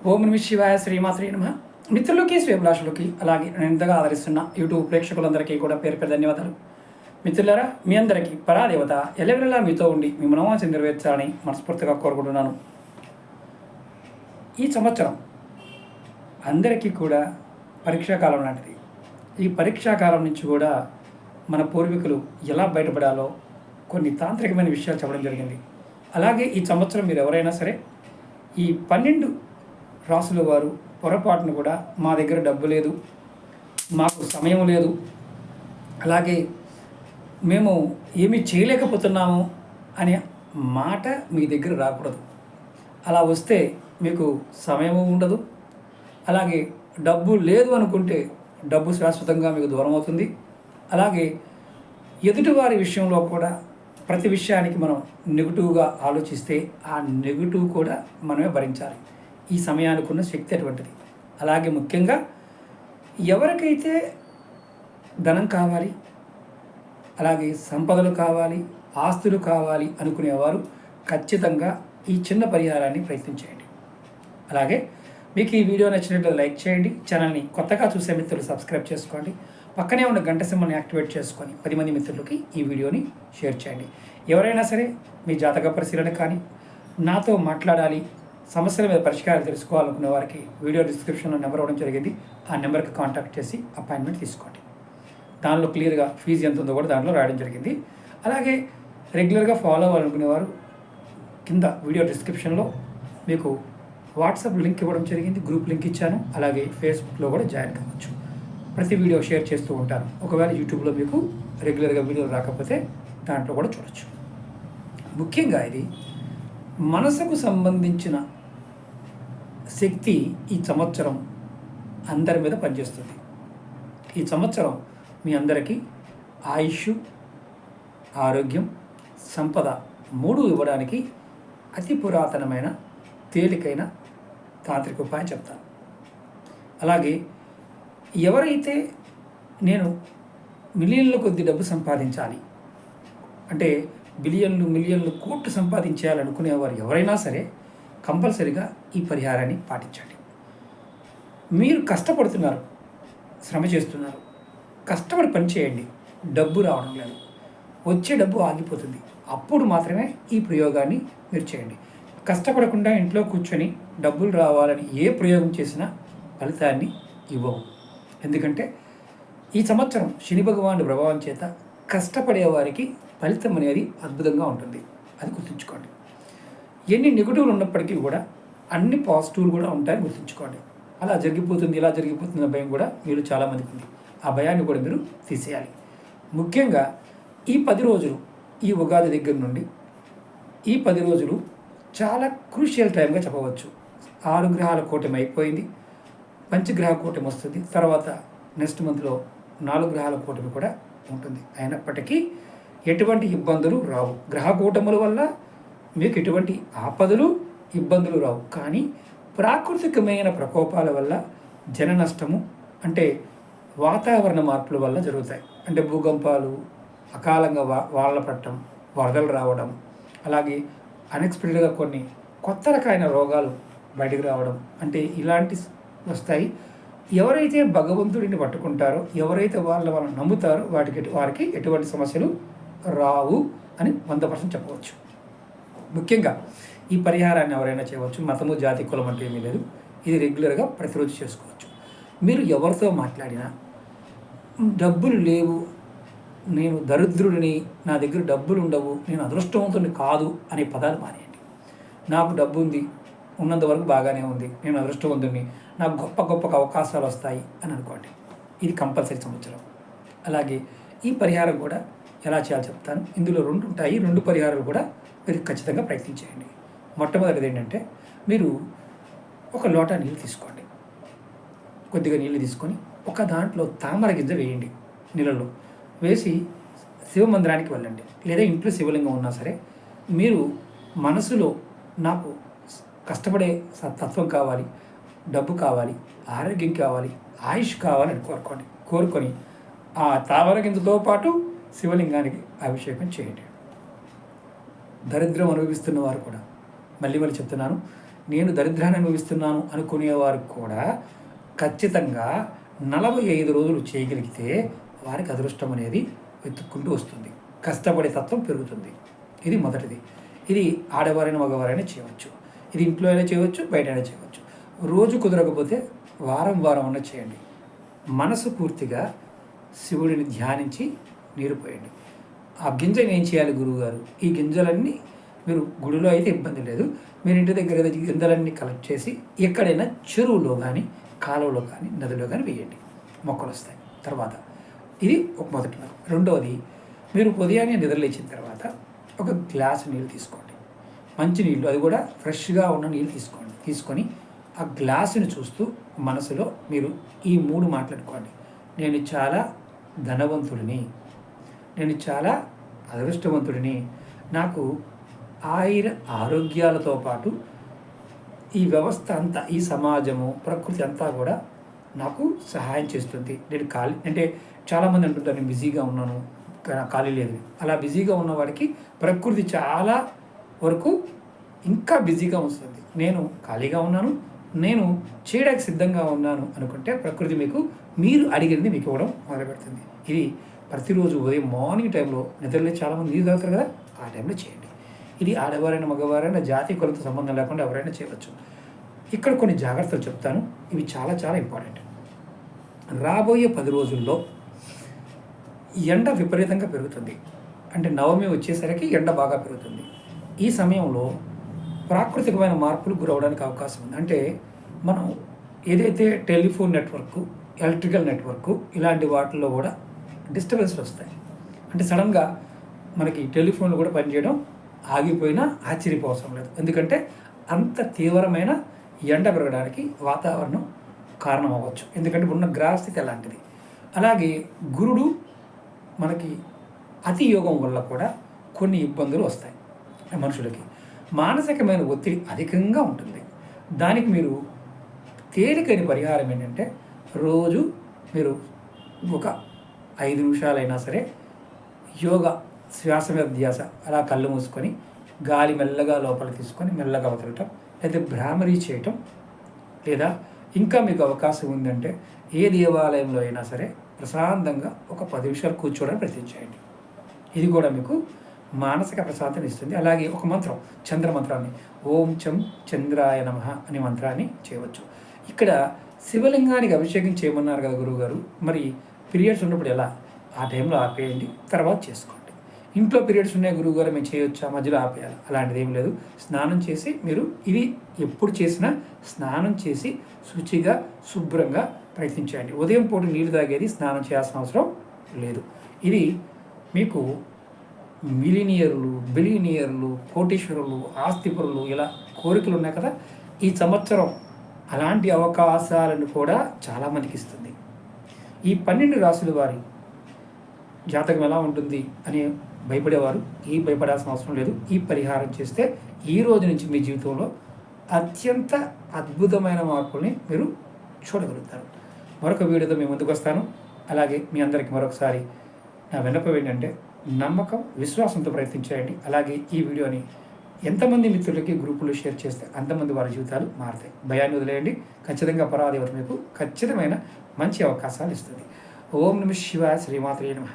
ఓం నమ శివాయ శ్రీమాత్రే నమ. మిత్రులకి శ్రేభిలాషులకి అలాగే నేను ఇంతగా ఆదరిస్తున్న యూట్యూబ్ ప్రేక్షకులందరికీ కూడా పేరు పేరు ధన్యవాదాలు. మిత్రులారా, మీ అందరికీ పరాదేవత ఎల్లవెల్లలా మీతో ఉండి మీ మనోవాంఛ నెరవేర్చాలని మనస్ఫూర్తిగా కోరుకుంటున్నాను. ఈ సంవత్సరం అందరికీ కూడా పరీక్షాకాలం లాంటిది. ఈ పరీక్షాకాలం నుంచి కూడా మన పూర్వీకులు ఎలా బయటపడాలో కొన్ని తాంత్రికమైన విషయాలు చెప్పడం జరిగింది. అలాగే ఈ సంవత్సరం మీరు ఎవరైనా సరే ఈ 12 రాసుల వారు పొరపాటును కూడా మా దగ్గర డబ్బు లేదు, మాకు సమయం లేదు, అలాగే మేము ఏమీ చేయలేకపోతున్నాము అనే మాట మీ దగ్గర రాకూడదు. అలా వస్తే మీకు సమయము ఉండదు. అలాగే డబ్బు లేదు అనుకుంటే డబ్బు శాశ్వతంగా మీకు దూరం అవుతుంది. అలాగే ఎదుటివారి విషయంలో కూడా ప్రతి విషయానికి మనం నెగిటివ్గా ఆలోచిస్తే ఆ నెగిటివ్ కూడా మనమే భరించాలి. ఈ సమయానికి ఉన్న శక్తి అటువంటిది. అలాగే ముఖ్యంగా ఎవరికైతే ధనం కావాలి, అలాగే సంపదలు కావాలి, ఆస్తులు కావాలి అనుకునేవారు ఖచ్చితంగా ఈ చిన్న పరిహారాన్ని ప్రయత్నించేయండి. అలాగే మీకు ఈ వీడియో నచ్చినట్లయితే లైక్ చేయండి. ఛానల్ని కొత్తగా చూసే మిత్రులు సబ్స్క్రైబ్ చేసుకోండి. పక్కనే ఉన్న గంట సింబల్ని యాక్టివేట్ చేసుకొని 10 మంది మిత్రులకి ఈ వీడియోని షేర్ చేయండి. ఎవరైనా సరే మీ జాతక పరిశీలన కానీ నాతో మాట్లాడాలి, సమస్యల మీద పరిష్కారాలు తెలుసుకోవాలనుకునే వారికి వీడియో డిస్క్రిప్షన్లో నెంబర్ ఇవ్వడం జరిగింది. ఆ నెంబర్కి కాంటాక్ట్ చేసి అపాయింట్మెంట్ తీసుకోండి. దానిలో క్లియర్గా ఫీజు ఎంత ఉందో కూడా దాంట్లో రాయడం జరిగింది. అలాగే రెగ్యులర్గా ఫాలో అవ్వాలనుకునేవారు కింద వీడియో డిస్క్రిప్షన్లో మీకు వాట్సాప్ లింక్ ఇవ్వడం జరిగింది, గ్రూప్ లింక్ ఇచ్చాను. అలాగే ఫేస్బుక్లో కూడా జాయిన్ కావచ్చు. ప్రతి వీడియో షేర్ చేస్తూ ఉంటాను. ఒకవేళ యూట్యూబ్లో మీకు రెగ్యులర్గా వీడియోలు రాకపోతే దాంట్లో కూడా చూడొచ్చు. ముఖ్యంగా ఇది మనసుకు సంబంధించిన శక్తి ఈ సంవత్సరం అందరి మీద పనిచేస్తుంది. ఈ సంవత్సరం మీ అందరికీ ఆయుష్, ఆరోగ్యం, సంపద 3 ఇవ్వడానికి అతి పురాతనమైన తేలికైన తాంత్రిక ఉపాయం చెప్తాను. అలాగే ఎవరైతే నేను మిలియన్ల కొద్ది డబ్బు సంపాదించాలి అంటే మిలియన్లు కోట్లు సంపాదించాలనుకునేవారు ఎవరైనా సరే కంపల్సరీగా ఈ పరిహారాన్ని పాటించండి. మీరు కష్టపడుతున్నారు, శ్రమ చేస్తున్నారు, కష్టపడి పని చేయండి, డబ్బు రావడం లేదు, వచ్చే డబ్బు ఆగిపోతుంది. అప్పుడు మాత్రమే ఈ ప్రయోగాన్ని మీరు చేయండి. కష్టపడకుండా ఇంట్లో కూర్చొని డబ్బులు రావాలని ఏ ప్రయోగం చేసినా ఫలితాన్ని ఇవ్వవు. ఎందుకంటే ఈ సంవత్సరం శని భగవానుడి ప్రభావం చేత కష్టపడే వారికి ఫలితం అనేది అద్భుతంగా ఉంటుంది. అది గుర్తుంచుకోండి. ఎన్ని నెగిటివ్లు ఉన్నప్పటికీ కూడా అన్ని పాజిటివ్లు కూడా ఉంటాయని గుర్తుంచుకోండి. అలా జరిగిపోతుంది, ఇలా జరిగిపోతున్న భయం కూడా మీరు చాలామందికి ఉంది. ఆ భయాన్ని కూడా మీరు తీసేయాలి. ముఖ్యంగా ఈ 10 రోజులు, ఈ ఉగాది దగ్గర నుండి ఈ 10 రోజులు చాలా క్రూషియల్ టైంగా చెప్పవచ్చు. 6 గ్రహాల కూటమి అయిపోయింది, పంచగ్రహ కూటమి వస్తుంది. తర్వాత నెక్స్ట్ మంత్లో 4 గ్రహాల కూటమి కూడా ఉంటుంది. అయినప్పటికీ ఎటువంటి ఇబ్బందులు రావు. గ్రహ కూటముల వల్ల మీకు ఎటువంటి ఆపదలు, ఇబ్బందులు రావు. కానీ ప్రాకృతికమైన ప్రకోపాల వల్ల జన నష్టము అంటే వాతావరణ మార్పుల వల్ల జరుగుతాయి. అంటే భూకంపాలు, అకాలంగా వానల పడటం, వరదలు రావడం, అలాగే అన్ఎక్స్పెక్టెడ్గా కొన్ని కొత్త రకమైన రోగాలు బయటకు రావడం అంటే ఇలాంటి వస్తాయి. ఎవరైతే భగవంతుడిని పట్టుకుంటారో, ఎవరైతే వాళ్ళని నమ్ముతారో వారికి ఎటువంటి సమస్యలు రావు అని 100% చెప్పవచ్చు. ముఖ్యంగా ఈ పరిహారాన్ని ఎవరైనా చేయవచ్చు. మతము, జాతి, కులం అంటే ఏమీ లేదు. ఇది రెగ్యులర్గా ప్రతిరోజు చేసుకోవచ్చు. మీరు ఎవరితో మాట్లాడినా డబ్బులు లేవు, నేను దరిద్రుడిని, నా దగ్గర డబ్బులు ఉండవు, నేను అదృష్టవంతుడిని కాదు అనే పదాలు మానేయండి. నాకు డబ్బు ఉంది, ఉన్నంత వరకు బాగానే ఉంది, నేను అదృష్టవంతుడిని, నాకు గొప్ప అవకాశాలు వస్తాయి అని అనుకోండి. ఇది కంపల్సరీ సంవత్సరం. అలాగే ఈ పరిహారం కూడా ఎలా చేయాలో చెప్తాను. ఇందులో 2 ఉంటాయి. 2 పరిహారాలు కూడా మీరు ఖచ్చితంగా ప్రయత్నించేయండి. మొట్టమొదటిది ఏంటంటే, మీరు ఒక లోటా నీళ్ళు తీసుకోండి. కొద్దిగా నీళ్ళు తీసుకొని ఒక దాంట్లో తామర గింజ వేయండి. నీళ్ళలో వేసి శివమందిరానికి వెళ్ళండి. లేదా ఇంట్లో శివలింగం ఉన్నా సరే మీరు మనసులో నాకు కష్టపడే తత్వం కావాలి, డబ్బు కావాలి, ఆరోగ్యం కావాలి, ఆయుష్ కావాలని కోరుకొని ఆ తామర గింజతో పాటు శివలింగానికి అభిషేకం చేయండి. దరిద్రం అనుభవిస్తున్న వారు కూడా మళ్ళీ చెప్తున్నాను, నేను దరిద్రాన్ని అనుభవిస్తున్నాను అనుకునేవారు కూడా ఖచ్చితంగా 45 రోజులు చేయగలిగితే వారికి అదృష్టం అనేది వెతుక్కుంటూ వస్తుంది. కష్టపడే తత్వం పెరుగుతుంది. ఇది మొదటిది. ఇది ఆడవారైనా మగవారైనా చేయవచ్చు. ఇది ఇంట్లో అయినా చేయవచ్చు, బయట అయినా చేయవచ్చు. రోజు కుదరకపోతే వారం వారం అన్న చేయండి. మనసు పూర్తిగా శివుడిని ధ్యానించి నీరు పోయండి. ఆ గింజని ఏం చేయాలి గురువుగారు? ఈ గింజలన్నీ మీరు గుడిలో అయితే ఇబ్బంది లేదు, మీరు ఇంటి దగ్గర గింజలన్నీ కలెక్ట్ చేసి ఎక్కడైనా చెరువులో కానీ, కాలువలో కానీ, నదిలో కానీ వేయండి. మొక్కలు వస్తాయి. తర్వాత ఇది ఒక మొదటి మార్గం. రెండవది, మీరు ఉదయాన్నే నిద్రలేచిన తర్వాత ఒక గ్లాసు నీళ్ళు తీసుకోండి. మంచి నీళ్ళు, అది కూడా ఫ్రెష్గా ఉన్న నీళ్ళు తీసుకోండి. తీసుకొని ఆ గ్లాసుని చూస్తూ మనసులో మీరు ఈ 3 మాట్లాడుకోండి. నేను చాలా ధనవంతుడిని, నేను చాలా అదృష్టవంతుడిని, నాకు ఆరోగ్యాలతో పాటు ఈ వ్యవస్థ అంతా, ఈ సమాజము, ప్రకృతి అంతా కూడా నాకు సహాయం చేస్తుంది. నేను అంటే చాలామంది అంటుంటారు నేను బిజీగా ఉన్నాను, ఖాళీ లేదు. అలా బిజీగా ఉన్నవాడికి ప్రకృతి చాలా వరకు ఇంకా బిజీగా వస్తుంది. నేను ఖాళీగా ఉన్నాను, నేను చేయడానికి సిద్ధంగా ఉన్నాను అనుకుంటే ప్రకృతి మీరు అడిగింది మీకు ఇవ్వడం మొదలుపెడుతుంది. ఇది ప్రతిరోజు ఉదయం మార్నింగ్ టైంలో నిద్రలే చాలామంది నీరు తాగుతారు కదా, ఆ టైంలో చేయండి. ఇది ఆడవారైనా మగవారైనా జాతి కులతో సంబంధం లేకుండా ఎవరైనా చేయవచ్చు. ఇక్కడ కొన్ని జాగ్రత్తలు చెప్తాను, ఇవి చాలా చాలా ఇంపార్టెంట్. రాబోయే 10 రోజుల్లో ఎండ విపరీతంగా పెరుగుతుంది. అంటే నవమి వచ్చేసరికి ఎండ బాగా పెరుగుతుంది. ఈ సమయంలో ప్రాకృతికమైన మార్పులు గురవడానికి అవకాశం ఉంది. అంటే మనం ఏదైతే టెలిఫోన్ నెట్వర్క్, ఎలక్ట్రికల్ నెట్వర్క్ ఇలాంటి వాటిల్లో కూడా డిస్టర్బెన్స్లు వస్తాయి. అంటే సడన్గా మనకి టెలిఫోన్లు కూడా పనిచేయడం ఆగిపోయినా ఆశ్చర్యపోవసరం లేదు. ఎందుకంటే అంత తీవ్రమైన ఎండ పెరగడానికి వాతావరణం కారణం అవ్వచ్చు. ఎందుకంటే ఉన్న గ్రహస్థితి అలాంటిది. అలాగే గురుడు మనకి అతి యోగం వల్ల కూడా కొన్ని ఇబ్బందులు వస్తాయి మనుషులకి. మానసికమైన ఒత్తిడి అధికంగా ఉంటుంది. దానికి మీరు తేలికైన పరిహారం ఏంటంటే, రోజు మీరు ఒక 5 నిమిషాలైనా సరే యోగా, శ్వాస మీద ధ్యాస, అలా కళ్ళు మూసుకొని గాలి మెల్లగా లోపలికి తీసుకొని మెల్లగా వదలటం, లేదా భ్రామరీ చేయటం, లేదా ఇంకా మీకు అవకాశం ఉందంటే ఏ దేవాలయంలో అయినా సరే ప్రశాంతంగా ఒక 10 నిమిషాలు కూర్చోవడానికి ప్రయత్నించండి. ఇది కూడా మీకు మానసిక ప్రశాంతత ఇస్తుంది. అలాగే ఒక మంత్రం, చంద్ర మంత్రాన్ని, ఓం చం చంద్రాయ నమః అనే మంత్రాన్ని చేయవచ్చు. ఇక్కడ శివలింగానికి అభిషేకం చేయమన్నారు కదా గురువుగారు, మరి పీరియడ్స్ ఉన్నప్పుడు ఎలా? ఆ టైంలో ఆపేయండి, తర్వాత చేసుకోండి. ఇంట్లో పీరియడ్స్ ఉన్నాయి గురువుగారు, మేము చేయొచ్చా, మధ్యలో ఆపేయాలి? అలాంటిది ఏం లేదు. స్నానం చేసి మీరు ఇది ఎప్పుడు చేసినా స్నానం చేసి శుచిగా శుభ్రంగా ప్రయత్నించండి. ఉదయం పూట నీళ్ళు తాగేది స్నానం చేయాల్సిన అవసరం లేదు. ఇది మీకు మిలీనియర్లు, బిలీనియర్లు, కోటీశ్వరులు, ఆస్తిపరులు ఇలా కోరికలు ఉన్నాయి కదా, ఈ సంవత్సరం అలాంటి అవకాశాలను కూడా చాలామందికి ఇస్తుంది. ఈ 12 రాసుల వారి జాతకం ఎలా ఉంటుంది అని భయపడేవారు ఈ భయపడాల్సిన అవసరం లేదు. ఈ పరిహారం చేస్తే ఈ రోజు నుంచి మీ జీవితంలో అత్యంత అద్భుతమైన మార్పుల్ని మీరు చూడగలుగుతారు. మరొక వీడియోతో మీ ముందుకు వస్తాను. అలాగే మీ అందరికీ మరొకసారి నా విన్నపం ఏంటంటే, నమ్మకం, విశ్వాసంతో ప్రయత్నించేయండి. అలాగే ఈ వీడియోని ఎంతమంది మిత్రులకి గ్రూపులో షేర్ చేస్తే అంతమంది వారి జీవితాలు మారుతాయి. భయాన్ని వదిలేయండి. ఖచ్చితంగా పరాదేవత మీకు ఖచ్చితమైన మంచి అవకాశాలు ఇస్తుంది. ఓం నమః శివాయ, శ్రీమాత్రే నమః.